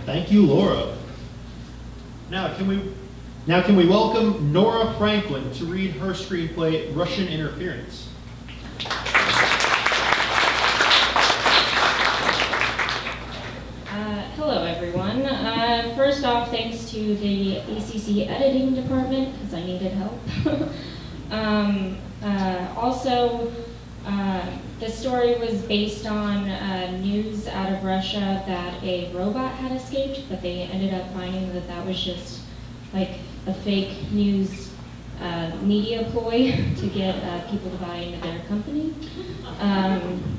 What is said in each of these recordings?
Thank you, Laura. Now can we welcome Norah Franklin to read her screenplay, Russian Interference. Hello, everyone. First off, thanks to the ACC editing department, because I needed help. The story was based on news out of Russia that a robot had escaped, but they ended up finding that that was just like a fake news media ploy to get people to buy into their company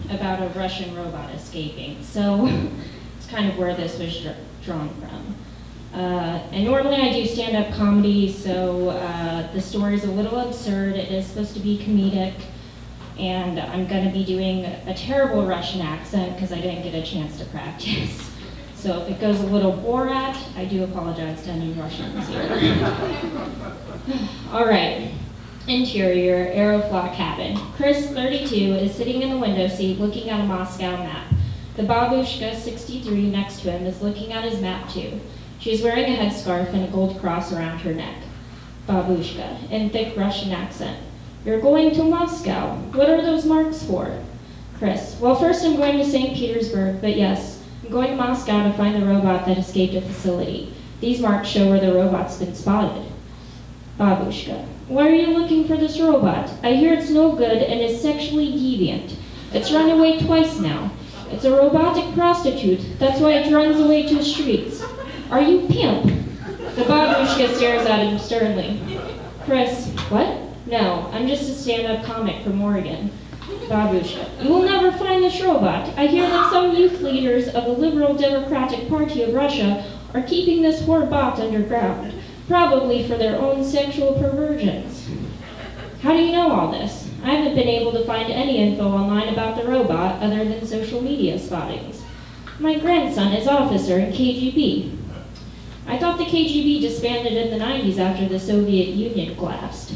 about a Russian robot escaping. So it's kind of where this was drawn from. And normally I do stand-up comedy, so the story's a little absurd. It is supposed to be comedic, and I'm going to be doing a terrible Russian accent because I didn't get a chance to practice. So if it goes a little Borat, I do apologize to any Russians here. All right. Interior, Aeroflot cabin. Chris, 32, is sitting in the window seat looking at a Moscow map. The babushka, 63, next to him is looking at his map too. She's wearing a headscarf and a gold cross around her neck. Babushka, in thick Russian accent. You're going to Moscow. What are those marks for? Chris, well, first I'm going to St. Petersburg, but yes, I'm going to Moscow to find the robot that escaped a facility. These marks show where the robot's been spotted. Babushka, why are you looking for this robot? I hear it's no good and is sexually deviant. It's run away twice now. It's a robotic prostitute. That's why it runs away to the streets. Are you pimp? The babushka stares at him sternly. Chris, what? No, I'm just a stand-up comic from Oregon. Babushka, you will never find this robot. I hear that some youth leaders of the Liberal Democratic Party of Russia are keeping this poor bot underground, probably for their own sexual perversions. How do you know all this? I haven't been able to find any info online about the robot other than social media spottings. My grandson is officer in KGB. I thought the KGB disbanded in the 90s after the Soviet Union collapsed.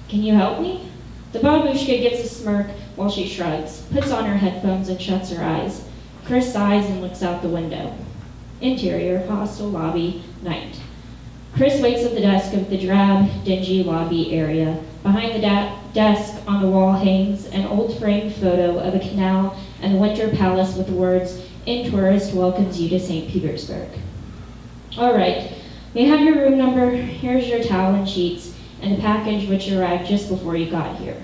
Can you help me? The babushka gives a smirk while she shrugs, puts on her headphones and shuts her eyes. Chris sighs and looks out the window. Interior, hostel lobby, night. Chris waits at the desk of the drab, dingy lobby area. Behind the desk on the wall hangs an old framed photo of a canal and the Winter Palace with the words, "In tourist welcomes you to St. Petersburg." All right, may I have your room number? Here's your towel and sheets, and a package which arrived just before you got here.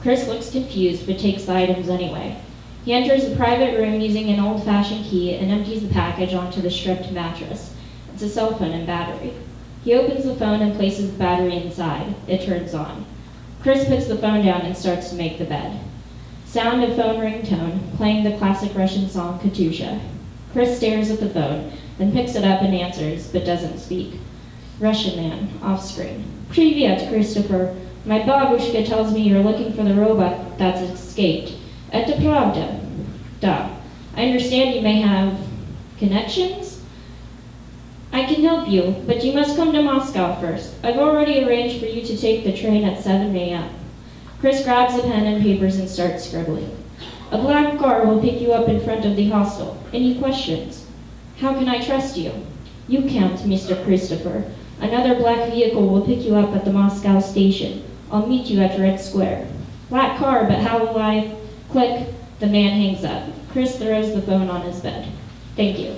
Chris looks confused, but takes the items anyway. He enters the private room using an old-fashioned key and empties the package onto the stripped mattress. It's a cell phone and battery. He opens the phone and places the battery inside. It turns on. Chris puts the phone down and starts to make the bed. Sound of phone ringtone, playing the classic Russian song Katusha. Chris stares at the phone, then picks it up and answers, but doesn't speak. Russian man, off screen. Привет, Christopher. My babushka tells me you're looking for the robot that's escaped. Это правда. Da. I understand you may have connections? I can help you, but you must come to Moscow first. I've already arranged for you to take the train at 7 a.m. Chris grabs a pen and papers and starts scribbling. A black car will pick you up in front of the hostel. Any questions? How can I trust you? You can't, Mr. Christopher. Another black vehicle will pick you up at the Moscow station. I'll meet you at Red Square. Black car, but how will I? Click. The man hangs up. Chris throws the phone on his bed. Thank you.